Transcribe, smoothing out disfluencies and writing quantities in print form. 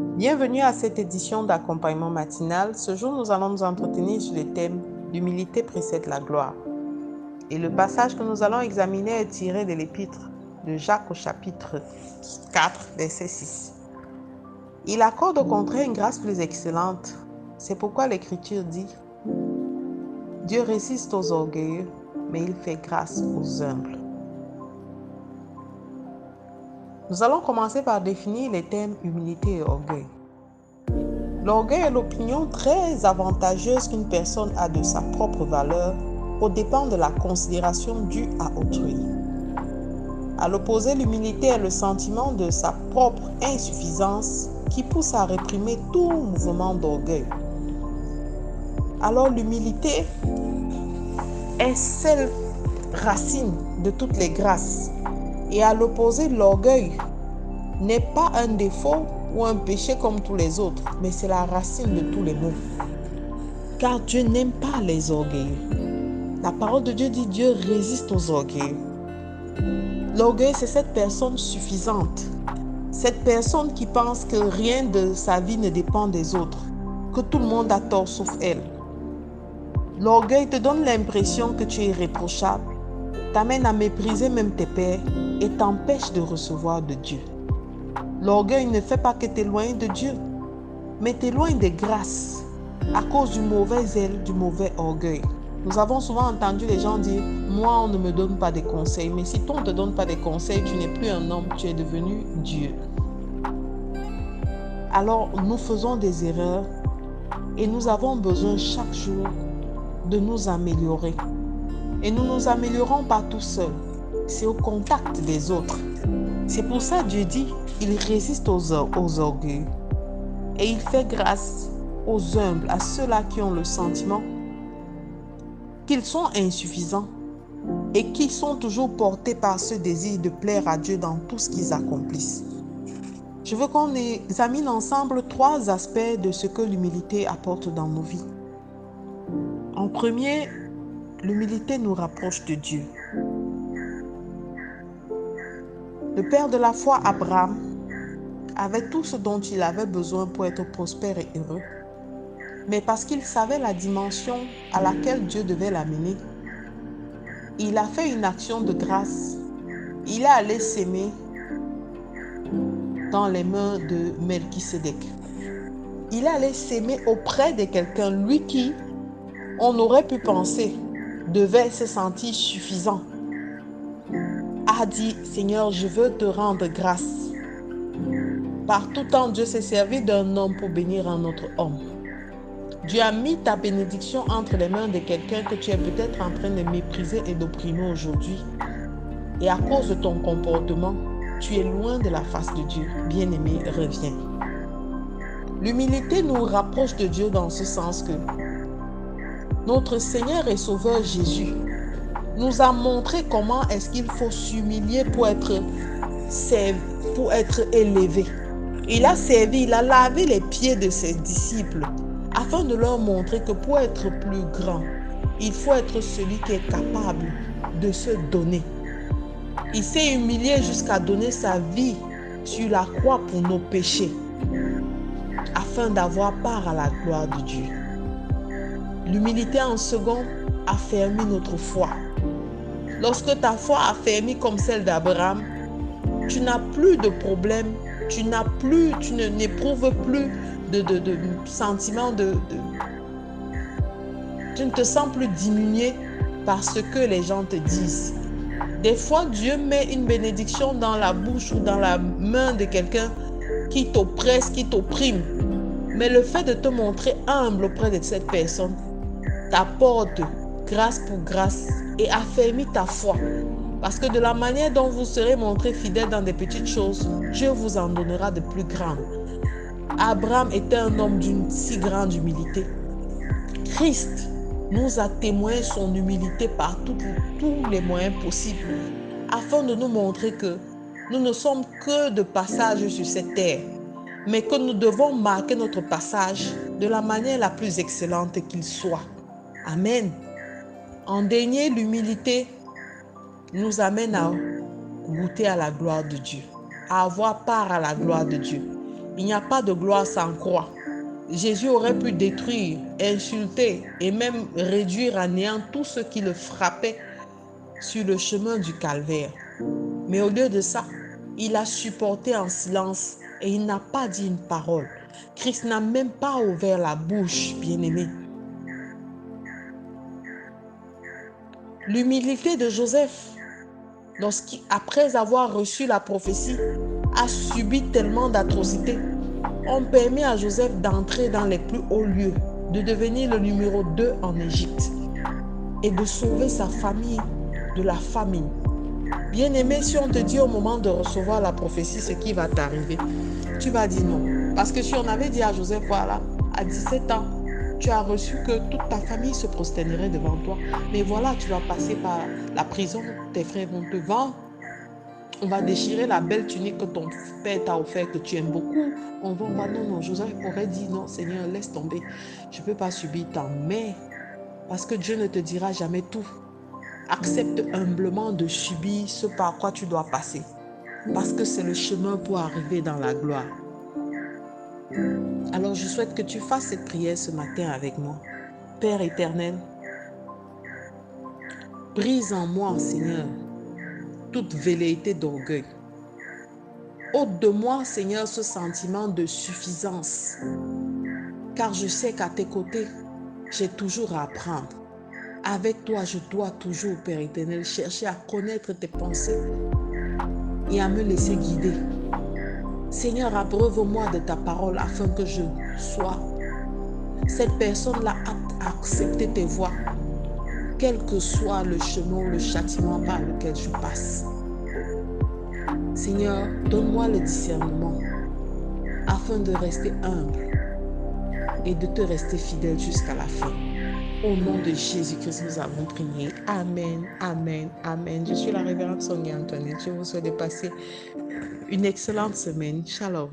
Bienvenue à cette édition d'accompagnement matinal. Ce jour, nous allons nous entretenir sur le thème « L'humilité précède la gloire ». Et le passage que nous allons examiner est tiré de l'épître de Jacques au chapitre 4, verset 6. Il accorde au contraire une grâce plus excellente. C'est pourquoi l'Écriture dit « Dieu résiste aux orgueilleux, mais il fait grâce aux humbles ». Nous allons commencer par définir les thèmes humilité et orgueil. L'orgueil est l'opinion très avantageuse qu'une personne a de sa propre valeur au dépend de la considération due à autrui. À l'opposé, l'humilité est le sentiment de sa propre insuffisance qui pousse à réprimer tout mouvement d'orgueil. Alors l'humilité est celle racine de toutes les grâces. Et à l'opposé, l'orgueil n'est pas un défaut ou un péché comme tous les autres, mais c'est la racine de tous les maux. Car Dieu n'aime pas les orgueilleux. La parole de Dieu dit Dieu résiste aux orgueilleux. L'orgueil, c'est cette personne suffisante, cette personne qui pense que rien de sa vie ne dépend des autres, que tout le monde a tort sauf elle. L'orgueil te donne l'impression que tu es irréprochable, t'amène à mépriser même tes pairs et t'empêche de recevoir de Dieu. L'orgueil ne fait pas que t'éloignes de Dieu, mais t'éloigne des grâces à cause du mauvais zèle, du mauvais orgueil. Nous avons souvent entendu les gens dire « Moi, on ne me donne pas des conseils. » Mais si on ne te donne pas des conseils, tu n'es plus un homme, tu es devenu Dieu. Alors, nous faisons des erreurs et nous avons besoin chaque jour de nous améliorer. Et nous ne nous améliorons pas tout seuls. C'est au contact des autres. C'est pour ça que Dieu dit il résiste aux orgueilleux. Et il fait grâce aux humbles, à ceux-là qui ont le sentiment qu'ils sont insuffisants et qui sont toujours portés par ce désir de plaire à Dieu dans tout ce qu'ils accomplissent. Je veux qu'on examine ensemble 3 aspects de ce que l'humilité apporte dans nos vies. En premier, l'humilité nous rapproche de Dieu. Le père de la foi, Abraham, avait tout ce dont il avait besoin pour être prospère et heureux. Mais parce qu'il savait la dimension à laquelle Dieu devait l'amener, il a fait une action de grâce. Il est allé s'aimer dans les mains de Melchisédek. Il est allé s'aimer auprès de quelqu'un, lui qui, on aurait pu penser, devait se sentir suffisant. A dit, Seigneur, je veux te rendre grâce. Par tout temps, Dieu s'est servi d'un homme pour bénir un autre homme. Dieu a mis ta bénédiction entre les mains de quelqu'un que tu es peut-être en train de mépriser et d'opprimer aujourd'hui. Et à cause de ton comportement, tu es loin de la face de Dieu. Bien-aimé, reviens. L'humilité nous rapproche de Dieu dans ce sens que notre Seigneur et Sauveur Jésus nous a montré comment est-ce qu'il faut s'humilier pour être élevé. Il a servi, il a lavé les pieds de ses disciples afin de leur montrer que pour être plus grand, il faut être celui qui est capable de se donner. Il s'est humilié jusqu'à donner sa vie sur la croix pour nos péchés, afin d'avoir part à la gloire de Dieu. L'humilité en second affermit notre foi. Lorsque ta foi affermit comme celle d'Abraham, tu n'as plus de problème, tu n'éprouves plus de sentiment tu ne te sens plus diminué par ce que les gens te disent. Des fois, Dieu met une bénédiction dans la bouche ou dans la main de quelqu'un qui t'oppresse, qui t'opprime. Mais le fait de te montrer humble auprès de cette personne t'apporte grâce pour grâce et affermit ta foi. Parce que de la manière dont vous serez montré fidèle dans des petites choses, Dieu vous en donnera de plus grandes. Abraham était un homme d'une si grande humilité. Christ nous a témoigné son humilité par tous les moyens possibles, afin de nous montrer que nous ne sommes que de passage sur cette terre, mais que nous devons marquer notre passage de la manière la plus excellente qu'il soit. Amen. En dernier, l'humilité nous amène à goûter à la gloire de Dieu, à avoir part à la gloire de Dieu. Il n'y a pas de gloire sans croix. Jésus aurait pu détruire, insulter et même réduire à néant tous ceux qui le frappaient sur le chemin du calvaire. Mais au lieu de ça, il a supporté en silence et il n'a pas dit une parole. Christ n'a même pas ouvert la bouche, bien-aimé. L'humilité de Joseph, lorsqu'après avoir reçu la prophétie, a subi tellement d'atrocités, on permet à Joseph d'entrer dans les plus hauts lieux, de devenir le numéro 2 en Égypte et de sauver sa famille de la famine. Bien-aimé, si on te dit au moment de recevoir la prophétie ce qui va t'arriver, tu vas dire non. Parce que si on avait dit à Joseph, voilà, à 17 ans, tu as reçu que toute ta famille se prosternerait devant toi. Mais voilà, tu vas passer par la prison, tes frères vont te vendre. On va déchirer la belle tunique que ton père t'a offert, que tu aimes beaucoup. Non, Joseph aurait dit, non, Seigneur, laisse tomber. Je ne peux pas subir tant. Mais, parce que Dieu ne te dira jamais tout. Accepte humblement de subir ce par quoi tu dois passer. Parce que c'est le chemin pour arriver dans la gloire. Alors, je souhaite que tu fasses cette prière ce matin avec moi. Père éternel, brise en moi, Seigneur, toute velléité d'orgueil. Ôte de moi, Seigneur, ce sentiment de suffisance. Car je sais qu'à tes côtés, j'ai toujours à apprendre. Avec toi, je dois toujours, Père éternel, chercher à connaître tes pensées et à me laisser guider. Seigneur, abreuve-moi de ta parole afin que je sois cette personne-là apte à accepter tes voies, quel que soit le chemin ou le châtiment par lequel je passe. Seigneur, donne-moi le discernement afin de rester humble et de te rester fidèle jusqu'à la fin. Au nom de Jésus-Christ, nous avons prié. Amen, amen, amen. Je suis la révérende Sonia Antoinette. Je vous souhaite de passer une excellente semaine. Shalom.